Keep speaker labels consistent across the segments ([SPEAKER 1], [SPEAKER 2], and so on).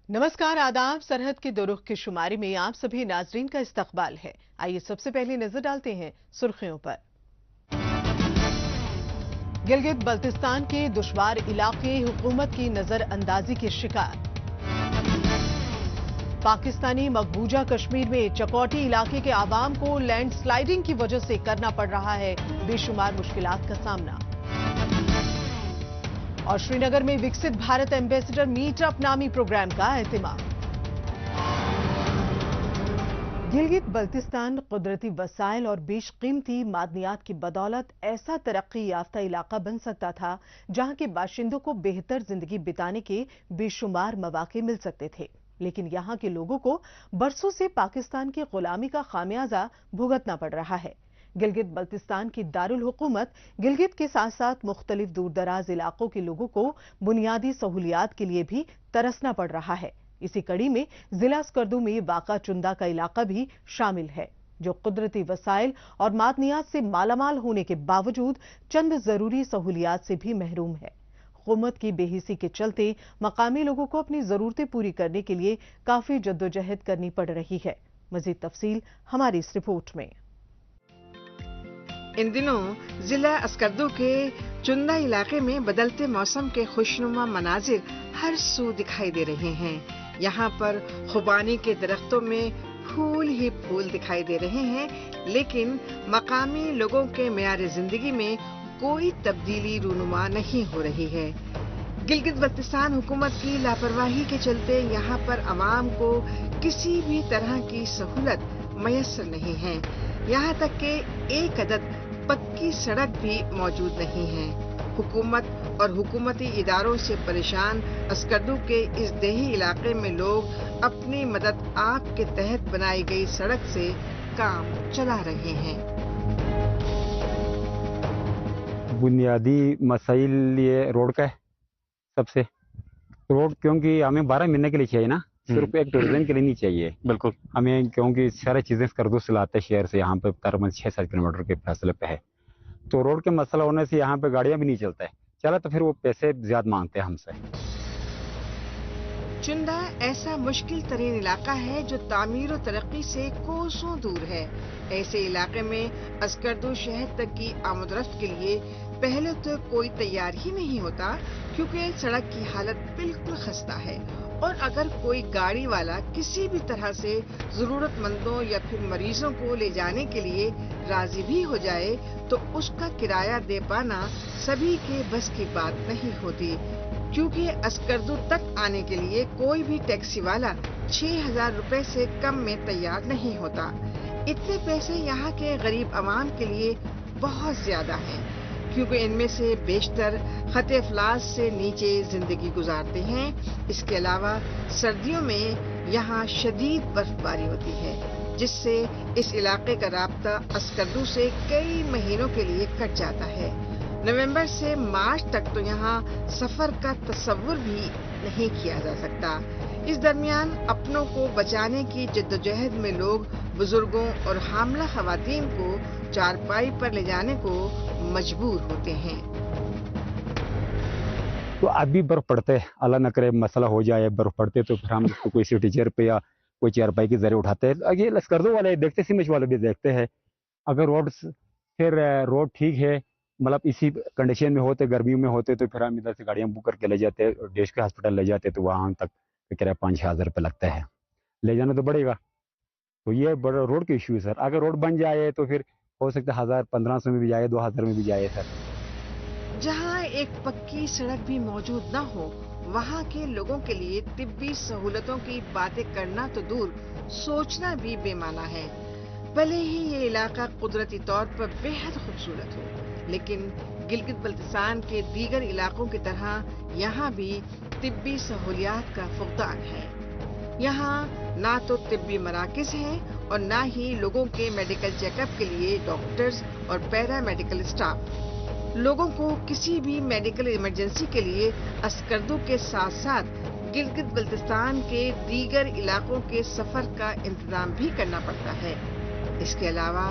[SPEAKER 1] नमस्कार, आदाब। सरहद के दुरुख की शुमारी में आप सभी नाजरीन का इस्तकबाल है। आइए सबसे पहले नजर डालते हैं सुर्खियों पर। गिलगित बल्तिस्तान के दुश्वार इलाके हुकूमत की नजर अंदाजी के शिकार। पाकिस्तानी मकबूजा कश्मीर में चकौटी इलाके के आवाम को लैंडस्लाइडिंग की वजह से करना पड़ रहा है बेशुमार मुश्किलात का सामना। और श्रीनगर में विकसित भारत एम्बेसडर मीटअप नामी प्रोग्राम का एहतिमाम। गिलगित बल्तिस्तान कुदरती वसाइल और बेशकीमती मादनियात की बदौलत ऐसा तरक्की याफ्ता इलाका बन सकता था जहां के बाशिंदों को बेहतर जिंदगी बिताने के बेशुमार मौके मिल सकते थे, लेकिन यहां के लोगों को बरसों से पाकिस्तान की गुलामी का खामियाजा भुगतना पड़ रहा है। गिलगित बल्तिस्तान की दारुल हुकूमत गिलगित के साथ साथ मुख्तलिफ दूर दराज इलाकों के लोगों को बुनियादी सहूलियात के लिए भी तरसना पड़ रहा है। इसी कड़ी में जिला स्कर्दू में वाक़ा चुंदा का इलाका भी शामिल है, जो कुदरती वसाइल और मादनियात से मालामाल होने के बावजूद चंद जरूरी सहूलियात से भी महरूम है। हुकूमत की बेहिसी के चलते मकामी लोगों को अपनी जरूरतें पूरी करने के लिए काफी जद्दोजहद करनी पड़ रही है। मजीद तफसील हमारी इस रिपोर्ट में।
[SPEAKER 2] इन दिनों जिला अस्कर्दू के चुंदा इलाके में बदलते मौसम के खुशनुमा मनाजिर हर सू दिखाई दे रहे हैं। यहाँ पर खुबानी के दरख्तों में फूल ही फूल दिखाई दे रहे हैं, लेकिन मकामी लोगों के मेयार जिंदगी में कोई तब्दीली रूनुमा नहीं हो रही है। गिलगित बल्तिस्तान हुकूमत की लापरवाही के चलते यहाँ पर अवाम को किसी भी तरह की सहूलत मयसर नहीं है। यहाँ तक के एक अदद पक्की सड़क भी मौजूद नहीं है। हुकूमत और हुकूमती इदारों से परेशान अस्कर्दू के इस देही इलाके में लोग अपनी मदद आप के तहत बनाई गई सड़क से काम चला रहे हैं।
[SPEAKER 3] बुनियादी मसाइल ये रोड का है। सबसे रोड क्योंकि हमें 12 महीने के लिए चाहिए ना, सिर्फ एक टूरिज्म के लिए नहीं चाहिए। बिल्कुल हमें, क्योंकि सारी चीजें स्कर्दू से लाते शहर से, यहाँ पे तकरीबन 6-7 किलोमीटर के फासले पे है, तो रोड के मसला होने से यहाँ पे गाड़ियां भी नहीं चलता है। चला तो फिर वो पैसे ज्यादा मांगते हैं हमसे।
[SPEAKER 2] चुंदा ऐसा मुश्किल तरीन इलाका है जो तामीर और तरक्की से कोसों दूर है। ऐसे इलाके में अस्कर्दू शहर तक की आमदरफ्त के लिए पहले तो कोई तैयार ही नहीं होता, क्योंकि सड़क की हालत बिल्कुल खस्ता है। और अगर कोई गाड़ी वाला किसी भी तरह से जरूरतमंदों या फिर मरीजों को ले जाने के लिए राजी भी हो जाए तो उसका किराया दे पाना सभी के बस की बात नहीं होती, क्योंकि अस्कर्दू तक आने के लिए कोई भी टैक्सी वाला 6,000 रुपए से कम में तैयार नहीं होता। इतने पैसे यहाँ के गरीब आवाम के लिए बहुत ज्यादा हैं, क्योंकि इनमें से बेशतर खते अफलास से नीचे जिंदगी गुजारते हैं। इसके अलावा सर्दियों में यहाँ शदीद बर्फबारी होती है, जिससे इस इलाके का राब्ता अस्कर्दू से कई महीनों के लिए कट जाता है। नवंबर से मार्च तक तो यहाँ सफर का तस्वुर भी नहीं किया जा सकता। इस दरमियान अपनों को बचाने की जद्दोजहद में लोग बुजुर्गों और हामला खवातीन को चारपाई पर ले जाने को मजबूर होते हैं।
[SPEAKER 3] तो अभी बर्फ पड़ते, अल्लाह न करे मसला हो जाए, बर्फ पड़ते तो फिर हम उसको कोई सिटी चेयर पे या कोई चारपाई के जरिए उठाते हैं। ये लश्करदू वाले देखते, सिमच वाले भी देखते हैं। अगर रोड ठीक है, मतलब इसी कंडीशन में होते, गर्मियों में होते, तो फिर हम इधर से गाड़ियां बुक करके ले जाते, देश के हॉस्पिटल ले जाते, तो वहां तक किराया 5-6 हज़ार रुपये लगता है। ले जाना तो पड़ेगा। तो ये बड़ा रोड के इशू है सर। अगर रोड बन जाए तो फिर हो सकता है 1,000-1,500 में भी जाए, 2,000 में भी जाए सर।
[SPEAKER 2] जहाँ एक पक्की सड़क भी मौजूद न हो, वहाँ के लोगों के लिए तिब्बी सहूलतों की बातें करना तो दूर, सोचना भी बेमाना है। भले ही ये इलाका कुदरती तौर पर बेहद खूबसूरत हो, लेकिन गिलगित बल्तिस्तान के दीगर इलाकों की तरह यहाँ भी तिब्बी सहूलियात का फुकदान है। यहाँ ना तो तिब्बी मराकिज हैं और ना ही लोगों के मेडिकल चेकअप के लिए डॉक्टर्स और पैरा मेडिकल स्टाफ। लोगों को किसी भी मेडिकल इमरजेंसी के लिए अस्कर्दू के साथ साथ गिलगित बल्तिस्तान के दीगर इलाकों के सफर का इंतजाम भी करना पड़ता है। اس کے علاوہ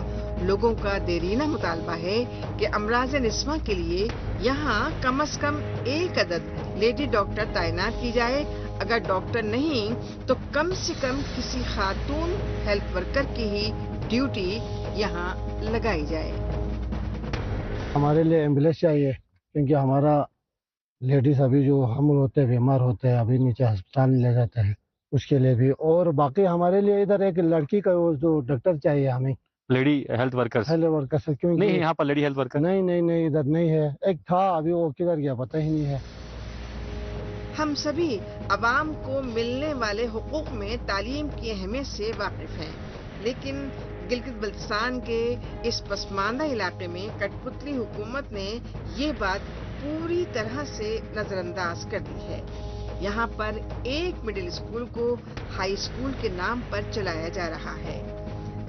[SPEAKER 2] لوگوں کا دیرینہ مطالبہ ہے کہ امراض نسواں کے لیے یہاں کم از کم ایک عدد لیڈی ڈاکٹر تعینات کی جائے، اگر ڈاکٹر نہیں تو کم سے کم کسی خاتون ہیلتھ ورکر کی ہی ڈیوٹی یہاں لگائی جائے۔
[SPEAKER 4] ہمارے لیے ایمبولینس چاہیے، کیونکہ ہمارا لیڈیز ابھی جو حمل ہوتے ہیں، بیمار ہوتے ہیں، ابھی نیچے ہسپتال میں لے جاتے ہیں، اس کے لیے بھی۔ اور باقی ہمارے لیے ادھر ایک لڑکی کا وہ جو ڈاکٹر چاہیے ہمیں،
[SPEAKER 3] lady health workers
[SPEAKER 4] health worker سے، کیونکہ
[SPEAKER 3] نہیں یہاں پر لیڈی ہیلتھ ورکر
[SPEAKER 4] نہیں ادھر نہیں ہے، ایک تھا ابھی وہ کدھر گیا پتہ ہی نہیں ہے۔
[SPEAKER 2] ہم سبھی عوام کو ملنے والے حقوق میں تعلیم کی اہمیت سے واقف ہیں، لیکن گلگت بلتستان کے اس پسماندہ علاقے میں کٹھ پتلی حکومت نے یہ بات پوری طرح سے نظر انداز کر دی ہے۔ یہاں پر ایک مڈل اسکول کو ہائی اسکول کے نام پر چلایا جا رہا ہے۔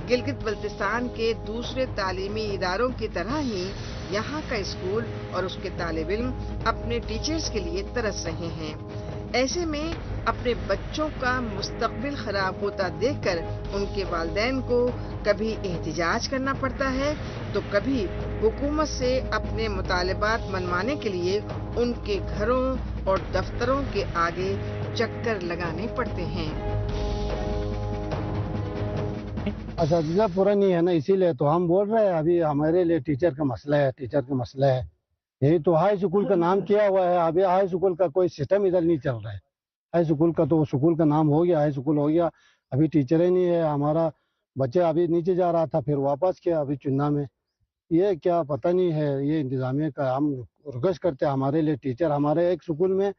[SPEAKER 2] گلگت بلتستان کے دوسرے تعلیمی اداروں کی طرح ہی یہاں کا اسکول اور اس کے طالب علم اپنے ٹیچرز کے لیے ترس رہے ہیں۔ ایسے میں اپنے بچوں کا مستقبل خراب ہوتا دیکھ کر ان کے والدین کو کبھی احتجاج کرنا پڑتا ہے تو کبھی حکومت سے اپنے مطالبات منوانے کے لیے ان کے گھروں اور دفتروں کے آگے چکر لگانے پڑتے ہیں۔
[SPEAKER 4] اساتذہ پورا نہیں ہے نا، اسی لیے تو ہم بول رہے ہیں ابھی ہمارے لیے ٹیچر کا مسئلہ ہے، یہی تو ہائی اسکول کا نام کیا ہوا ہے، ابھی ہائی اسکول کا کوئی سسٹم ادھر نہیں چل رہا ہے۔ ہائی اسکول کا تو اسکول کا نام ہو گیا، ہائی اسکول ہو گیا، ابھی ٹیچر ہی نہیں ہے۔ ہمارا بچہ ابھی نیچے جا رہا تھا، پھر واپس کیا ابھی چننا میں، یہ کیا پتہ نہیں ہے، یہ انتظامیہ کا ہم ریکویسٹ کرتے ہیں ہمارے لیے ٹیچر۔ ہمارے ایک اسکول میں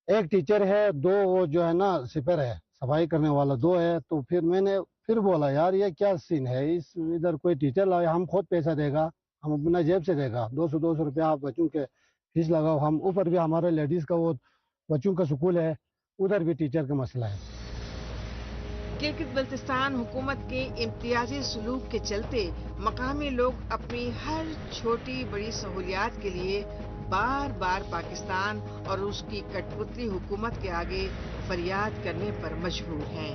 [SPEAKER 4] ایک ٹیچر ہے، دو وہ جو ہے نا سپر ہے، صفائی کرنے والا دو ہے، تو پھر میں نے پھر بولا یار یہ کیا سین ہے، اس ادھر کوئی ٹیچر لائے، ہم خود پیسہ دے گا، ہم اپنا جیب سے دے گا، 200 روپیہ آپ بچوں کے فیس لگاؤ، ہم اوپر بھی ہمارے لیڈیز کا وہ بچوں کا سکول ہے، ادھر بھی ٹیچر کا مسئلہ ہے۔
[SPEAKER 2] گلگت بلتستان حکومت کے امتیازی سلوک کے چلتے مقامی لوگ اپنی ہر چھوٹی بڑی سہولیات کے لیے بار بار پاکستان اور اس کی کٹھ پتلی حکومت کے آگے فریاد کرنے پر مجبور ہیں،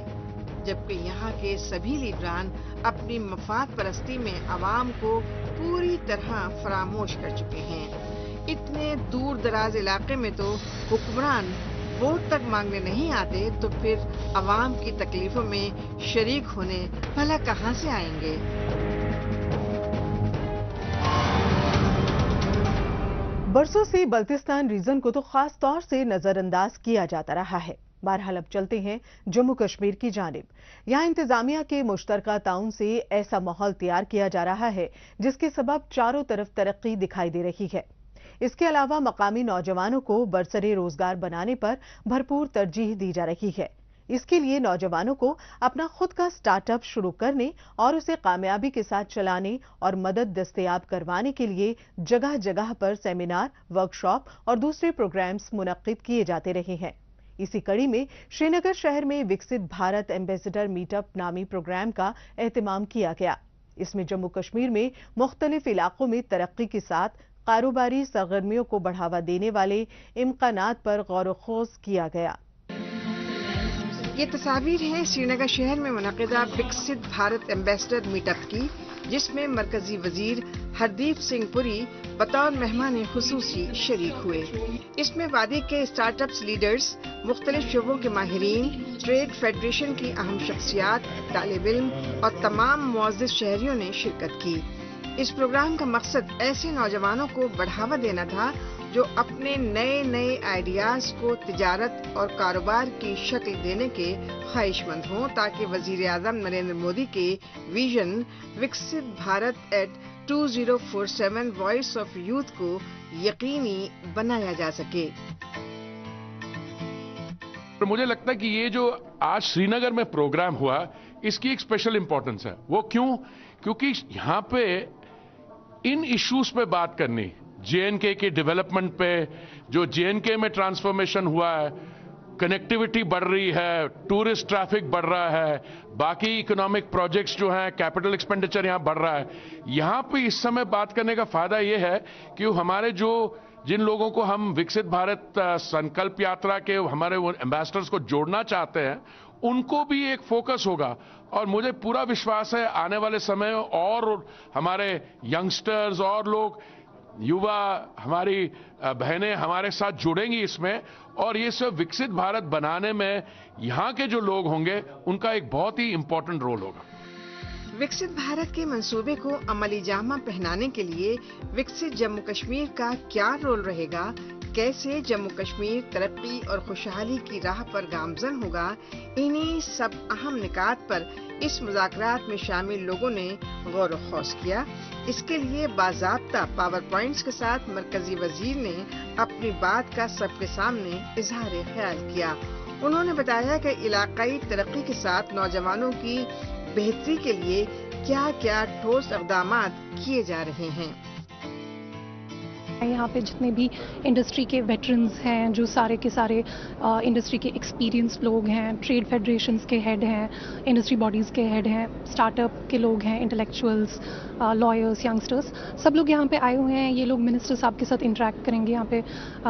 [SPEAKER 2] جبکہ یہاں کے سبھی لیڈران اپنی مفاد پرستی میں عوام کو پوری طرح فراموش کر چکے ہیں۔ اتنے دور دراز علاقے میں تو حکمران ووٹ تک مانگنے نہیں آتے، تو پھر عوام کی تکلیفوں میں شریک ہونے بھلا کہاں سے آئیں گے؟
[SPEAKER 1] برسوں سے بلتستان ریجن کو تو خاص طور سے نظر انداز کیا جاتا رہا ہے۔ بہرحال اب چلتے ہیں جموں کشمیر کی جانب۔ یہاں انتظامیہ کے مشترکہ تعاون سے ایسا ماحول تیار کیا جا رہا ہے جس کے سبب چاروں طرف ترقی دکھائی دے رہی ہے۔ اس کے علاوہ مقامی نوجوانوں کو برسر روزگار بنانے پر بھرپور ترجیح دی جا رہی ہے۔ اس کے لیے نوجوانوں کو اپنا خود کا سٹارٹ اپ شروع کرنے اور اسے کامیابی کے ساتھ چلانے اور مدد دستیاب کروانے کے لیے جگہ جگہ پر سیمینار، ورکشاپ اور دوسرے پروگرامز منعقد کیے جاتے رہے ہیں۔ اسی کڑی میں شری نگر شہر میں وکست بھارت ایمبیسڈر میٹ اپ نامی پروگرام کا اہتمام کیا گیا۔ اس میں جموں کشمیر میں مختلف علاقوں میں ترقی کے ساتھ کاروباری سرگرمیوں کو بڑھاوا دینے والے امکانات پر غور و خوض کیا گیا۔
[SPEAKER 2] یہ تصاویر ہیں سری نگر شہر میں منعقدہ وکست بھارت ایمبیسڈر میٹ اپ کی، جس میں مرکزی وزیر ہردیپ سنگھ پوری بطور مہمان خصوصی شریک ہوئے۔ اس میں وادی کے اسٹارٹ اپس لیڈرز، مختلف شعبوں کے ماہرین، ٹریڈ فیڈریشن کی اہم شخصیات، طالب علم اور تمام معزز شہریوں نے شرکت کی۔ اس پروگرام کا مقصد ایسے نوجوانوں کو بڑھاوا دینا تھا جو اپنے نئے آئیڈیاز کو تجارت اور کاروبار کی شکل دینے کے خواہش مند ہوں، تاکہ وزیر اعظم نریندر مودی کے vision Viksit Bharat at 2047 voice of youth کو یقینی بنایا جا سکے۔
[SPEAKER 5] مجھے لگتا ہے کہ یہ جو آج سری نگر میں پروگرام ہوا، اس کی ایک اسپیشل امپورٹنس ہے۔ وہ کیونکہ یہاں پہ ان ایشوز پہ بات کرنی، جے این کے ڈیولپمنٹ پہ، جو جے این کے میں ٹرانسفارمیشن ہوا ہے، کنیکٹیوٹی بڑھ رہی ہے، ٹورسٹ ٹریفک بڑھ رہا ہے، باقی اکنامک پروجیکٹس جو ہیں، کیپٹل ایکسپینڈیچر یہاں بڑھ رہا ہے۔ یہاں پہ اس سمے بات کرنے کا فائدہ یہ ہے کہ ہمارے جن لوگوں کو ہم وکست بھارت سنکلپ یاترا کے ہمارے وہ ایمبیسڈرز کو جوڑنا چاہتے ہیں، उनको भी एक फोकस होगा। और मुझे पूरा विश्वास है आने वाले समय और हमारे यंगस्टर्स और लोग, युवा, हमारी बहनें हमारे साथ जुड़ेंगी इसमें, और ये सब विकसित भारत बनाने में यहाँ के जो लोग होंगे उनका एक बहुत ही इंपॉर्टेंट रोल होगा।
[SPEAKER 2] विकसित भारत के मंसूबे को अमली जामा पहनाने के लिए विकसित जम्मू कश्मीर का क्या रोल रहेगा, कैसे जम्मू कश्मीर तरक्की और खुशहाली की राह पर गामजन होगा, इन्हीं सब अहम निकात पर इस मुज़ाकरात में शामिल लोगों ने गौर व खौस किया। इसके लिए बाज़ाब्ता पावर पॉइंट्स के साथ मरकजी वजीर ने अपनी बात का सबके सामने इजहार ख्याल किया। उन्होंने बताया कि इलाकाई तरक्की के साथ नौजवानों की बेहतरी के लिए क्या क्या ठोस इक़दामात किए जा रहे हैं।
[SPEAKER 6] यहाँ पे जितने भी इंडस्ट्री के वेटरन्स हैं, जो सारे के सारे इंडस्ट्री के एक्सपीरियंस लोग हैं, ट्रेड फेडरेशंस के हेड हैं, इंडस्ट्री बॉडीज़ के हेड हैं, स्टार्टअप के लोग हैं, इंटेलेक्चुअल्स, लॉयर्स, यंगस्टर्स, सब लोग यहाँ पे आए हुए हैं। ये लोग मिनिस्टर साहब के साथ इंटरेक्ट करेंगे। यहाँ पे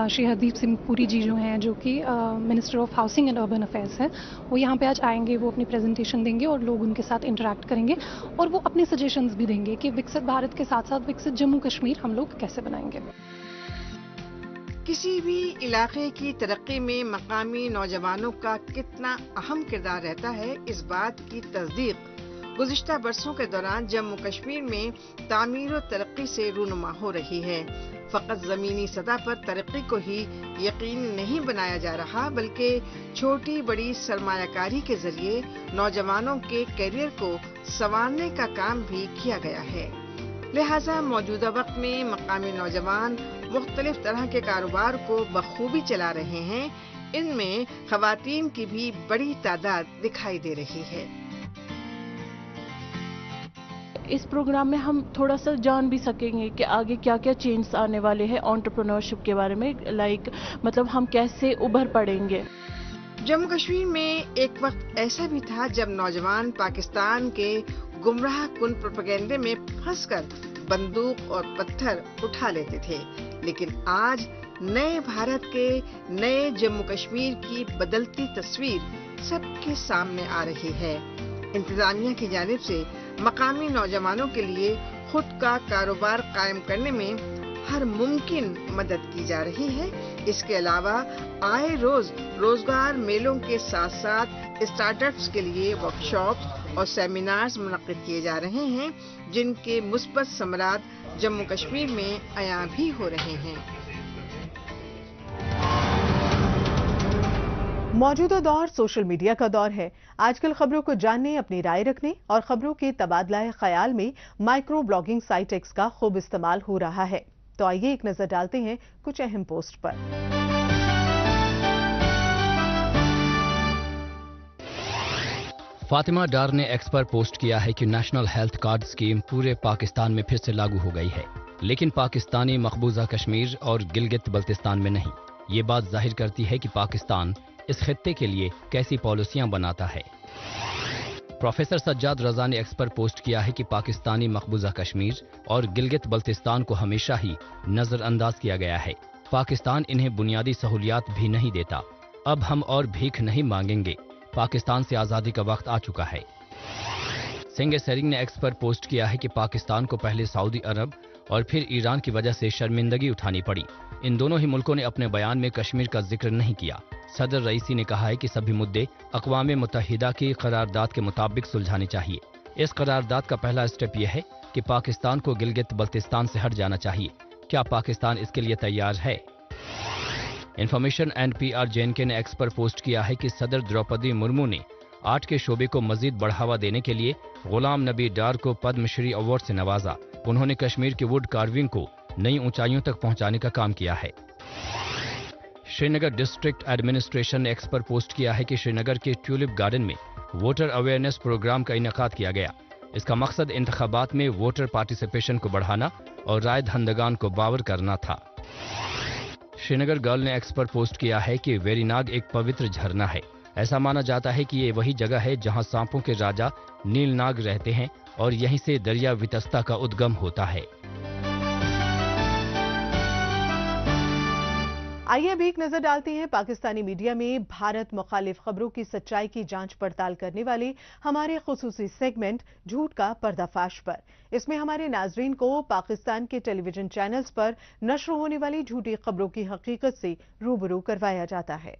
[SPEAKER 6] श्री हरदीप सिंह पुरी जी जो हैं, जो कि minister of housing and urban affairs हैं, वो यहाँ पे आज आएंगे, वो अपनी प्रेजेंटेशन देंगे और लोग उनके साथ इंटरेक्ट करेंगे और वो अपने सजेशंस भी देंगे कि विकसित भारत के साथ साथ विकसित जम्मू कश्मीर हम लोग कैसे बनाएंगे।
[SPEAKER 2] किसी भी इलाके की तरक्की में मकामी नौजवानों का कितना अहम किरदार रहता है, इस बात की तस्दीक गुज़िश्ता बरसों के दौरान जम्मू कश्मीर में तामीर और तरक्की से रूनुमा हो रही है। फकत ज़मीनी सतह पर तरक्की को ही यकीनी नहीं बनाया जा रहा, बल्कि छोटी बड़ी सरमायाकारी के जरिए नौजवानों के करियर को संवारने का काम भी किया गया है। लिहाजा मौजूदा वक्त में मकामी नौजवान मुख्तलिफ तरह के कारोबार को बखूबी चला रहे हैं। इनमें खवातीन की भी बड़ी तादाद दिखाई दे रही है।
[SPEAKER 7] इस प्रोग्राम में हम थोड़ा सा जान भी सकेंगे कि आगे क्या क्या चेंज आने वाले हैं एंटरप्रेन्योरशिप के बारे में, मतलब हम कैसे उभर पड़ेंगे।
[SPEAKER 2] जम्मू कश्मीर में एक वक्त ऐसा भी था जब नौजवान पाकिस्तान के गुमराह कुन प्रोपेगेंडे में फंसकर बंदूक और पत्थर उठा लेते थे, लेकिन आज नए भारत के नए जम्मू कश्मीर की बदलती तस्वीर सबके सामने आ रही है। इंतजामिया की जानिब से मकामी नौजवानों के लिए खुद का कारोबार कायम करने में हर मुमकिन मदद की जा रही है। इसके अलावा आए रोज रोजगार मेलों के साथ साथ स्टार्टअप्स के लिए वर्कशॉप्स और सेमिनार्स मुनक्किद किए जा रहे हैं, जिनके मुस्बत समरात जम्मू कश्मीर में अया भी हो रहे हैं।
[SPEAKER 1] मौजूदा दौर सोशल मीडिया का दौर है। आजकल खबरों को जानने, अपनी राय रखने और खबरों के तबादला ख्याल में माइक्रो ब्लॉगिंग साइट एक्स का खूब इस्तेमाल हो रहा है। तो आइए एक नजर डालते हैं कुछ अहम पोस्ट पर।
[SPEAKER 8] फातिमा डार ने एक्स पर पोस्ट किया है कि नेशनल हेल्थ कार्ड स्कीम पूरे पाकिस्तान में फिर से लागू हो गई है, लेकिन पाकिस्तानी मकबूजा कश्मीर और गिलगित बल्तिस्तान में नहीं। ये बात जाहिर करती है कि पाकिस्तान इस खित्ते के लिए कैसी पॉलिसियां बनाता है। प्रोफेसर सज्जाद रजा ने एक्स पर पोस्ट किया है कि पाकिस्तानी मकबूजा कश्मीर और गिलगित बल्तिस्तान को हमेशा ही नजरअंदाज किया गया है। पाकिस्तान इन्हें बुनियादी सहूलियात भी नहीं देता। अब हम और भीख नहीं मांगेंगे। पाकिस्तान से आजादी का वक्त आ चुका है। सिंगे सेरिंग ने एक्स पर पोस्ट किया है कि पाकिस्तान को पहले सऊदी अरब और फिर ईरान की वजह से शर्मिंदगी उठानी पड़ी। इन दोनों ही मुल्कों ने अपने बयान में कश्मीर का जिक्र नहीं किया। सदर रईसी ने कहा है कि सभी मुद्दे अक़वाम मुत्तहिदा की करारदाद के मुताबिक सुलझाने चाहिए। इस करारदाद का पहला स्टेप यह है कि पाकिस्तान को गिलगित बल्तिस्तान से हट जाना चाहिए। क्या पाकिस्तान इसके लिए तैयार है? इंफॉर्मेशन एंड PR JNK ने एक्स पर पोस्ट किया है कि सदर द्रौपदी मुर्मू ने आर्ट के शोबे को मजीद बढ़ावा देने के लिए गुलाम नबी डार को पद्मश्री अवार्ड से नवाजा। उन्होंने कश्मीर की वुड कार्विंग को नई ऊंचाइयों तक पहुंचाने का काम किया है। श्रीनगर डिस्ट्रिक्ट एडमिनिस्ट्रेशन ने एक्स पर पोस्ट किया है कि श्रीनगर के ट्यूलिप गार्डन में वोटर अवेयरनेस प्रोग्राम का इनेकाद किया गया। इसका मकसद इंतखाबात में वोटर पार्टिसिपेशन को बढ़ाना और राय दहंदगान को बावर करना था। श्रीनगर गर्ल ने एक्स पर पोस्ट किया है कि वेरीनाग एक पवित्र झरना है। ऐसा माना जाता है कि ये वही जगह है जहां सांपों के राजा नीलनाग रहते हैं और यहीं से दरिया वितस्ता का उद्गम होता है।
[SPEAKER 1] आइए अब एक नजर डालते हैं पाकिस्तानी मीडिया में भारत मुखालिफ खबरों की सच्चाई की जांच पड़ताल करने वाले हमारे खुसूसी सेगमेंट झूठ का पर्दाफाश पर। इसमें हमारे नाजरीन को पाकिस्तान के टेलीविजन चैनल्स पर नश्र होने वाली झूठी खबरों की हकीकत से रूबरू करवाया जाता है।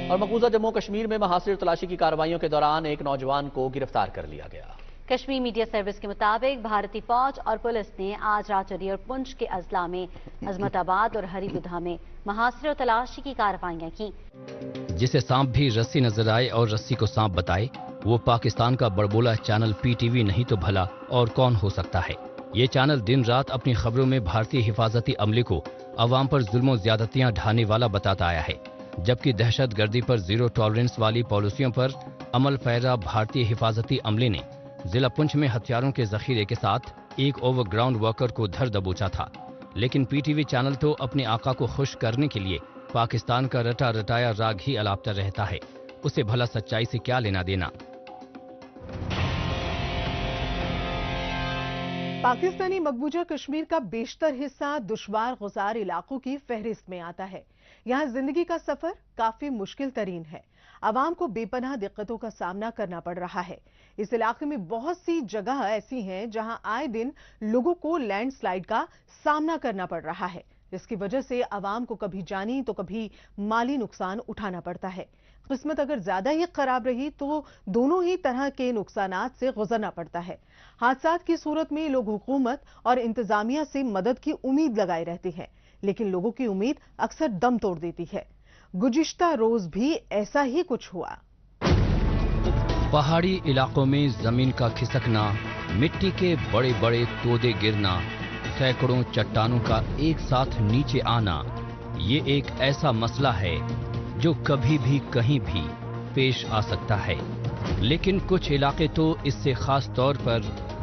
[SPEAKER 9] और मकबूजा जम्मू कश्मीर में महासिर तलाशी की कार्रवाइयों के दौरान एक नौजवान को गिरफ्तार कर लिया गया।
[SPEAKER 10] कश्मीर मीडिया सर्विस के मुताबिक भारतीय फौज और पुलिस ने आज राजौरी और पुंछ के अजला में अजमताबाद और हरीबुधा में महासिर तलाशी की कार्रवाइयां की।
[SPEAKER 8] जिसे सांप भी रस्सी नजर आए और रस्सी को सांप बताए, वो पाकिस्तान का बड़बोला चैनल पीटीवी नहीं तो भला और कौन हो सकता है। ये चैनल दिन रात अपनी खबरों में भारतीय हिफाजती अमले को अवाम पर जुल्म ज्यादतियां ढाने वाला बताता आया है, जबकि दहशत गर्दी पर जीरो टॉलरेंस वाली पॉलिसियों पर अमल पैरा भारतीय हिफाजती अमले ने जिला पुंछ में हथियारों के जखीरे के साथ एक ओवरग्राउंड वर्कर को धर दबोचा था। लेकिन पीटीवी चैनल तो अपने आका को खुश करने के लिए पाकिस्तान का रटा रटाया राग ही अलापता रहता है। उसे भला सच्चाई से क्या लेना देना।
[SPEAKER 1] पाकिस्तानी मकबूजा कश्मीर का बेशतर हिस्सा दुश्वार गुजार इलाकों की फहरिस्त में आता है। यहाँ जिंदगी का सफर काफी मुश्किल तरीन है। आवाम को बेपनाह दिक्कतों का सामना करना पड़ रहा है। इस इलाके में बहुत सी जगह ऐसी हैं जहां आए दिन लोगों को लैंडस्लाइड का सामना करना पड़ रहा है, जिसकी वजह से आवाम को कभी जानी तो कभी माली नुकसान उठाना पड़ता है। किस्मत अगर ज्यादा ही खराब रही तो दोनों ही तरह के नुकसानात से गुजरना पड़ता है। हादसात की सूरत में लोग हुकूमत और इंतजामिया से मदद की उम्मीद लगाए रहते हैं, लेकिन लोगों की उम्मीद अक्सर दम तोड़ देती है। गुज़िश्ता रोज भी ऐसा ही कुछ हुआ।
[SPEAKER 8] पहाड़ी इलाकों में जमीन का खिसकना, मिट्टी के बड़े बड़े तोदे गिरना, सैकड़ों चट्टानों का एक साथ नीचे आना, ये एक ऐसा मसला है जो कभी भी कहीं भी पेश आ सकता है। लेकिन कुछ इलाके तो इससे खास तौर पर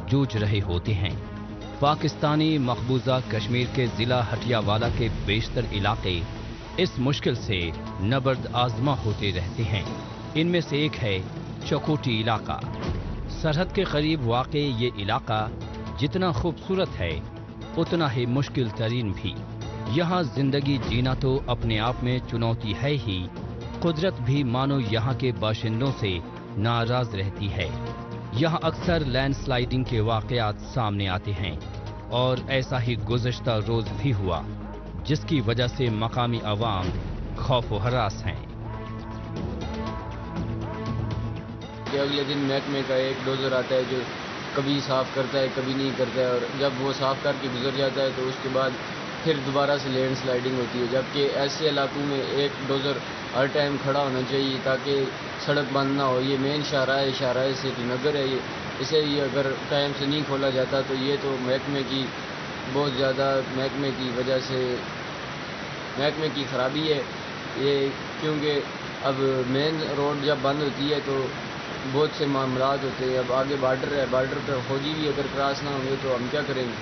[SPEAKER 8] जूझ रहे होते हैं। पाकिस्तानी मकबूजा कश्मीर के जिला हटियावाला के बेशतर इलाके इस मुश्किल से नबर्द आजमा होते रहते हैं। इनमें से एक है चकोटी इलाका। सरहद के करीब वाक़े ये इलाका जितना खूबसूरत है उतना ही मुश्किल तरीन भी। यहाँ जिंदगी जीना तो अपने आप में चुनौती है ही, कुदरत भी मानो यहाँ के बाशिंदों से नाराज रहती है। यहाँ अक्सर लैंडस्लाइडिंग के वाक़यात सामने आते हैं और ऐसा ही गुज़श्ता रोज भी हुआ, जिसकी वजह से मकामी अवाम खौफ व हरास हैं।
[SPEAKER 11] अगले दिन महकमे का एक डोजर आता है जो कभी साफ करता है कभी नहीं करता है, और जब वो साफ करके गुजर जाता है तो उसके बाद फिर दोबारा से लैंड स्लाइडिंग होती है। जबकि ऐसे इलाकों में एक डोजर हर टाइम खड़ा होना चाहिए ताकि सड़क बंद ना हो। ये मेन शाहराह से नगर है, इसे ये अगर टाइम से नहीं खोला जाता तो ये तो महकमे की बहुत ज़्यादा महकमे की वजह से महकमे की खराबी है ये, क्योंकि अब मेन रोड जब बंद होती है तो बहुत से मामलात होते हैं। अब आगे बार्डर है, बार्डर पर फौजी भी अगर क्रॉस ना होंगे तो हम क्या करेंगे,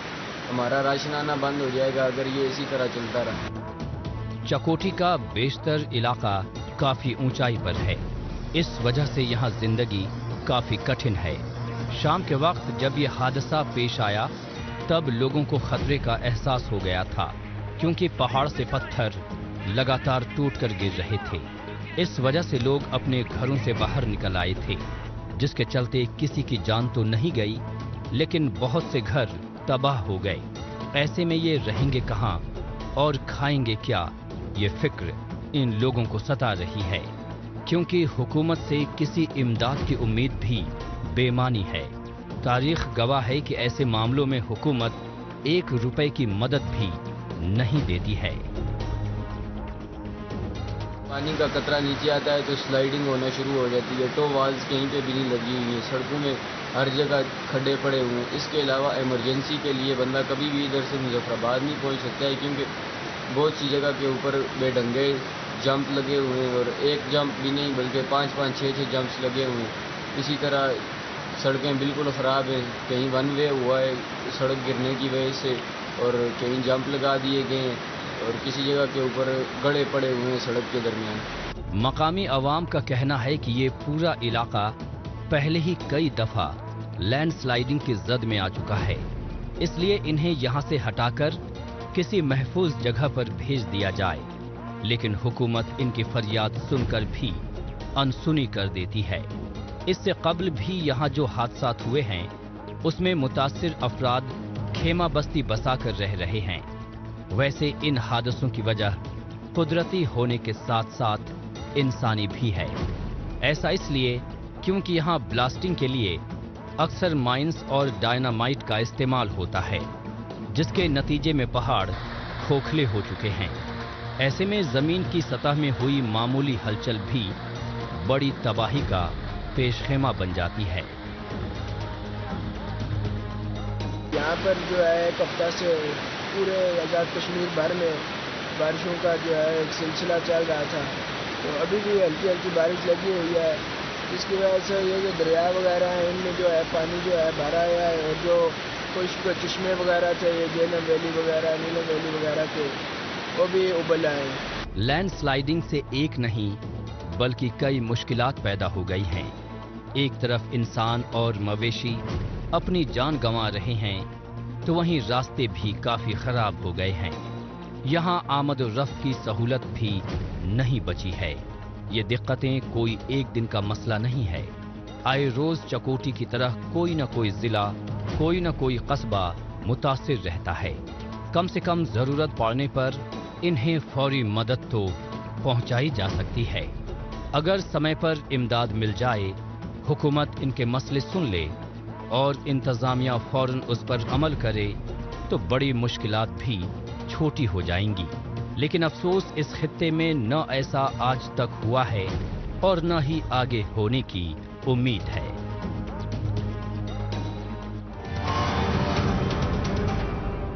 [SPEAKER 11] हमारा राशन आना बंद हो जाएगा अगर ये इसी तरह चलता रहा।
[SPEAKER 8] चकोटी का बेशतर इलाका काफी ऊंचाई पर है, इस वजह से यहाँ जिंदगी काफी कठिन है। शाम के वक्त जब ये हादसा पेश आया तब लोगों को खतरे का एहसास हो गया था, क्योंकि पहाड़ से पत्थर लगातार टूटकर गिर रहे थे। इस वजह से लोग अपने घरों से बाहर निकल आए थे, जिसके चलते किसी की जान तो नहीं गई, लेकिन बहुत से घर तबाह हो गए। ऐसे में ये रहेंगे कहाँ और खाएंगे क्या, ये फिक्र इन लोगों को सता रही है, क्योंकि हुकूमत से किसी इमदाद की उम्मीद भी बेमानी है। तारीख गवाह है कि ऐसे मामलों में हुकूमत 1 रुपए की मदद भी नहीं देती है।
[SPEAKER 11] पानी का कतरा नीचे आता है तो स्लाइडिंग होना शुरू हो जाती है। टो वाल्स कहीं पे भी नहीं लगी हुई है, सड़कों में हर जगह खड्डे पड़े हुए हैं। इसके अलावा इमरजेंसी के लिए बंदा कभी भी इधर से मुजफ्फराबाद नहीं पहुंच सकता है, क्योंकि बहुत सी जगह के ऊपर बेढंगे जंप लगे हुए हैं, और एक जंप भी नहीं बल्कि 5-5, 6-6 जंप्स लगे हुए हैं। इसी तरह सड़कें बिल्कुल ख़राब हैं, कहीं वन वे हुआ है सड़क गिरने की वजह से, और कहीं जंप लगा दिए गए हैं, और किसी जगह के ऊपर गड्ढे पड़े हुए हैं सड़क के दरमियान।
[SPEAKER 8] मकामी अवाम का कहना है कि ये पूरा इलाका पहले ही कई दफा लैंडस्लाइडिंग की जद में आ चुका है, इसलिए इन्हें यहाँ से हटाकर किसी महफूज जगह पर भेज दिया जाए, लेकिन हुकूमत इनकी फरियाद सुनकर भी अनसुनी कर देती है। इससे कबल भी यहाँ जो हादसात हुए हैं उसमें मुतासिर अफराद खेमा बस्ती बसाकर रह रहे हैं। वैसे इन हादसों की वजह कुदरती होने के साथ साथ इंसानी भी है। ऐसा इसलिए क्योंकि यहाँ ब्लास्टिंग के लिए अक्सर माइंस और डायनामाइट का इस्तेमाल होता है, जिसके नतीजे में पहाड़ खोखले हो चुके हैं। ऐसे में जमीन की सतह में हुई मामूली हलचल भी बड़ी तबाही का पेशखेमा बन जाती है।
[SPEAKER 12] यहाँ पर जो है एक हफ्ता से पूरे आज़ाद कश्मीर भर में बारिशों का जो है एक सिलसिला चल रहा था, तो अभी भी हल्की हल्की बारिश लगी हुई है, जिसकी वजह से ये जो दरिया वगैरह हैं इनमें जो है पानी जो है भरा आया है, और जो कुछ चश्मे वगैरह थे, ये जेलम वैली वगैरह, नीलम वैली वगैरह के, वो भी उबल आए हैं।
[SPEAKER 8] लैंड स्लाइडिंग से एक नहीं बल्कि कई मुश्किलात पैदा हो गई हैं। एक तरफ इंसान और मवेशी अपनी जान गंवा रहे हैं, तो वहीं रास्ते भी काफी खराब हो गए हैं। यहाँ आमद और रफ्त की सहूलत भी नहीं बची है। ये दिक्कतें कोई एक दिन का मसला नहीं है। आए रोज चकोटी की तरह कोई न कोई जिला, कोई न कोई कस्बा मुतासिर रहता है। कम से कम जरूरत पड़ने पर इन्हें फौरी मदद तो पहुंचाई जा सकती है। अगर समय पर इमदाद मिल जाए, हुकूमत इनके मसले सुन ले और इंतजामिया फौरन उस पर अमल करे, तो बड़ी मुश्किलात भी छोटी हो जाएंगी। लेकिन अफसोस इस खित्ते में न ऐसा आज तक हुआ है और न ही आगे होने की उम्मीद है।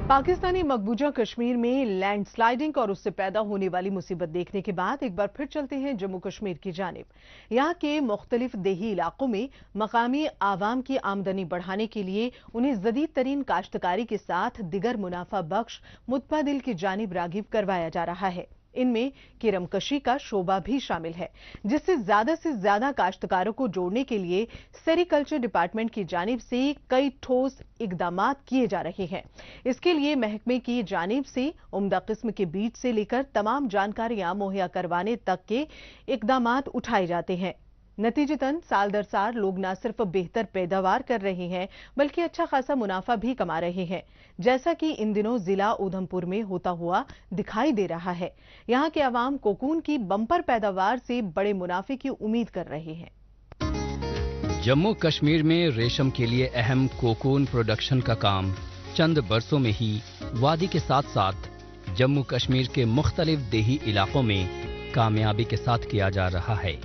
[SPEAKER 1] पाकिस्तानी मकबूजा कश्मीर में लैंडस्लाइडिंग और उससे पैदा होने वाली मुसीबत देखने के बाद एक बार फिर चलते हैं जम्मू कश्मीर की जानिब। यहाँ के मुख्तलिफ देही इलाकों में मकामी आवाम की आमदनी बढ़ाने के लिए उन्हें जदीद तरीन काश्तकारी के साथ दिगर मुनाफा बख्श मुतबादिल की जानिब रागिब करवाया जा रहा है। इनमें किरमकशी का शोबा भी शामिल है, जिससे से ज्यादा काश्तकारों को जोड़ने के लिए सेरिकल्चर डिपार्टमेंट की जानिब से कई ठोस इकदामात किए जा रहे हैं। इसके लिए महकमे की जानिब से उम्दा किस्म के बीज से लेकर तमाम जानकारियां मुहैया करवाने तक के इकदामात उठाए जाते हैं। नतीजतन साल दर साल लोग न सिर्फ बेहतर पैदावार कर रहे हैं, बल्कि अच्छा खासा मुनाफा भी कमा रहे हैं, जैसा कि इन दिनों जिला उधमपुर में होता हुआ दिखाई दे रहा है। यहाँ के अवाम कोकून की बम्पर पैदावार से बड़े मुनाफे की उम्मीद कर रहे हैं।
[SPEAKER 8] जम्मू कश्मीर में रेशम के लिए अहम कोकून प्रोडक्शन का काम चंद बरसों में ही वादी के साथ साथ जम्मू कश्मीर के मुख्तलिफ देही इलाकों में कामयाबी के साथ किया जा रहा है।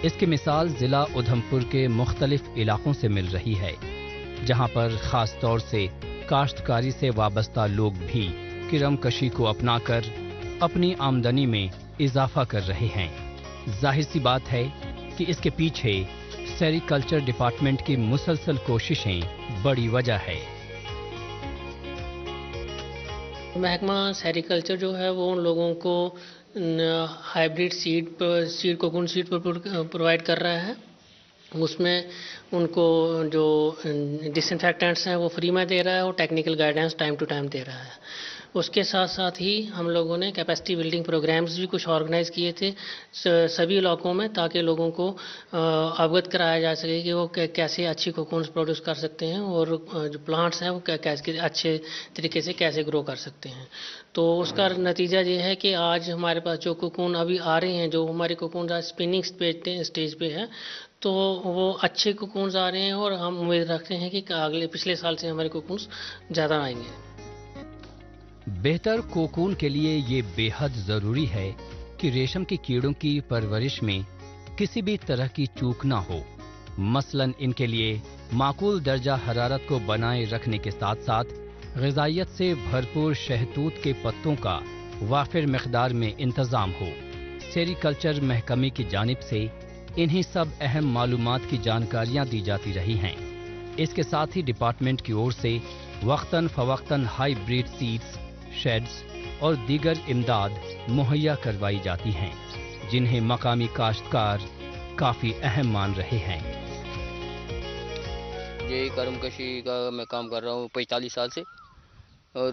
[SPEAKER 8] इसकी मिसाल जिला उधमपुर के मुख्तलिफ इलाकों से मिल रही है, जहां पर खास तौर से काश्तकारी से वाबस्ता लोग भी किरमकशी को अपनाकर अपनी आमदनी में इजाफा कर रहे हैं। जाहिर सी बात है कि इसके पीछे सेरिकल्चर डिपार्टमेंट की मुसलसल कोशिशें बड़ी वजह है।
[SPEAKER 13] महकमा सेरिकल्चर जो है वो उन लोगों को hybrid seed cocoon seed provide कर रहा है। उसमें उनको जो डिसइंफेक्टेंट्स हैं वो फ्री में दे रहा है और technical guidance time to time दे रहा है। उसके साथ साथ ही हम लोगों ने कैपेसिटी बिल्डिंग प्रोग्राम्स भी कुछ ऑर्गेनाइज किए थे सभी इलाकों में, ताकि लोगों को अवगत कराया जा सके कि वो कैसे अच्छी कोकून्स प्रोड्यूस कर सकते हैं और जो प्लांट्स हैं वो कैसे अच्छे तरीके से कैसे ग्रो कर सकते हैं। तो उसका नतीजा ये है कि आज हमारे पास जो कोकून अभी आ रहे हैं, जो हमारे कोकून आज स्पिनिंग स्टेज पे है, तो वो अच्छे कोकून्स आ रहे हैं और हम उम्मीद रखते हैं कि अगले पिछले साल से हमारे कोकून्स ज़्यादा आएंगे।
[SPEAKER 8] बेहतर कोकून के लिए ये बेहद जरूरी है कि रेशम के कीड़ों की परवरिश में किसी भी तरह की चूक ना हो। मसलन इनके लिए माकूल दर्जा हरारत को बनाए रखने के साथ साथ ग़िज़ाइयत से भरपूर शहतूत के पत्तों का वाफिर मिक़दार में इंतज़ाम हो। सेरिकल्चर महकमे की जानिब से इन्हीं सब अहम मालूमात की जानकारियाँ दी जाती रही हैं। इसके साथ ही डिपार्टमेंट की ओर से वक्तन फ़वक्तन हाईब्रिड सीड्स, शेड्स और दीगर इमदाद मुहैया करवाई जाती हैं, जिन्हें मकामी काश्तकार काफ़ी अहम मान रहे हैं।
[SPEAKER 11] ये करमकशी का मैं काम कर रहा हूँ 45 साल से, اور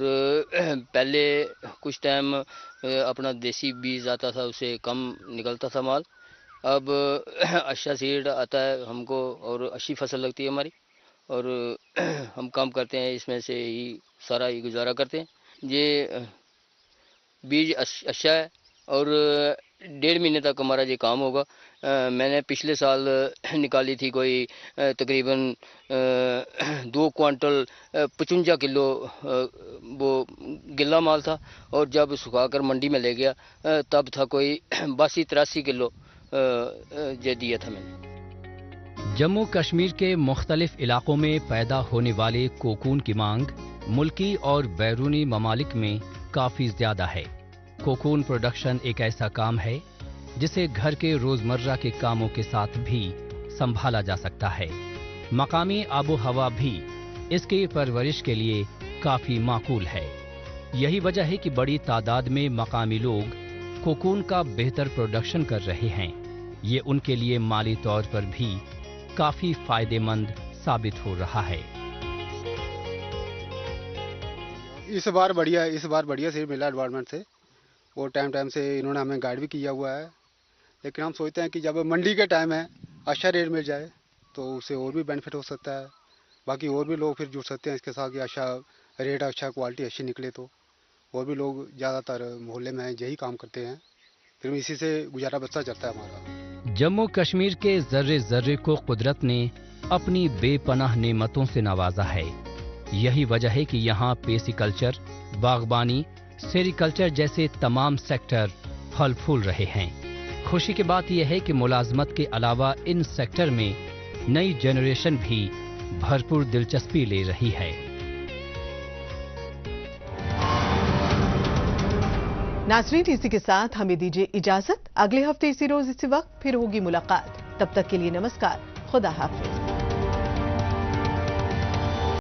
[SPEAKER 11] پہلے کچھ ٹائم اپنا دیسی بیج آتا تھا، اسے کم نکلتا تھا مال. اب اچھا سیڈ آتا ہے ہم کو اور اچھی فصل لگتی ہے ہماری، اور ہم کام کرتے ہیں اس میں سے ہی سارا ہی گزارا کرتے ہیں. یہ بیج اچھا ہے اور 1.5 مہینے تک ہمارا یہ کام ہوگا. میں نے پچھلے سال نکالی تھی کوئی تقریباً 2 کوانٹل 55 کلو وہ گلا مال تھا، اور جب سکھا کر منڈی میں لے گیا تب تھا کوئی 82-83 کلو یہ دیا تھا میں نے.
[SPEAKER 8] جموں کشمیر کے مختلف علاقوں میں پیدا ہونے والے کوکون کی مانگ ملکی اور بیرونی ممالک میں کافی زیادہ ہے. کوکون پروڈکشن ایک ایسا کام ہے جسے گھر کے روزمرہ کے کاموں کے ساتھ بھی سنبھالا جا سکتا ہے. مقامی آب و ہوا بھی اس کی پرورش کے لیے کافی معقول ہے. یہی وجہ ہے کہ بڑی تعداد میں مقامی لوگ کوکون کا بہتر پروڈکشن کر رہے ہیں. یہ ان کے لیے مالی طور پر بھی کافی فائدہ مند ثابت ہو رہا ہے.
[SPEAKER 14] اس بار بڑھیا سیڈ ملا ڈپارٹمنٹ سے، اور ٹائم سے انہوں نے ہمیں گائیڈ بھی کیا ہوا ہے. لیکن ہم سوچتے ہیں کہ جب منڈی کے ٹائم ہے اچھا ریٹ مل جائے تو اسے اور بھی بینیفٹ ہو سکتا ہے. باقی اور بھی لوگ پھر جڑ سکتے ہیں اس کے ساتھ کہ اچھا ریٹ، اچھا کوالٹی اچھی نکلے تو اور بھی لوگ زیادہ تر محلے میں یہی کام کرتے ہیں. پھر اسی سے گزارا بسہ چلتا ہے ہمارا.
[SPEAKER 8] جموں کشمیر کے ذرے ذرے کو قدرت نے اپنی بے پناہ نعمتوں سے نوازا ہے. یہی وجہ ہے کہ یہاں پیسی کلچر، باغبانی، سیری کلچر جیسے تمام سیکٹر پھل پھول رہے ہیں. خوشی کی بات یہ ہے کہ ملازمت کے علاوہ ان سیکٹر میں نئی جنریشن بھی بھرپور دلچسپی لے رہی ہے.
[SPEAKER 1] ناظرین، اسی کے ساتھ ہمیں دیجیے اجازت. اگلے ہفتے اسی روز اسی وقت پھر ہوگی ملاقات. تب تک کے لیے نمسکار، خدا حافظ.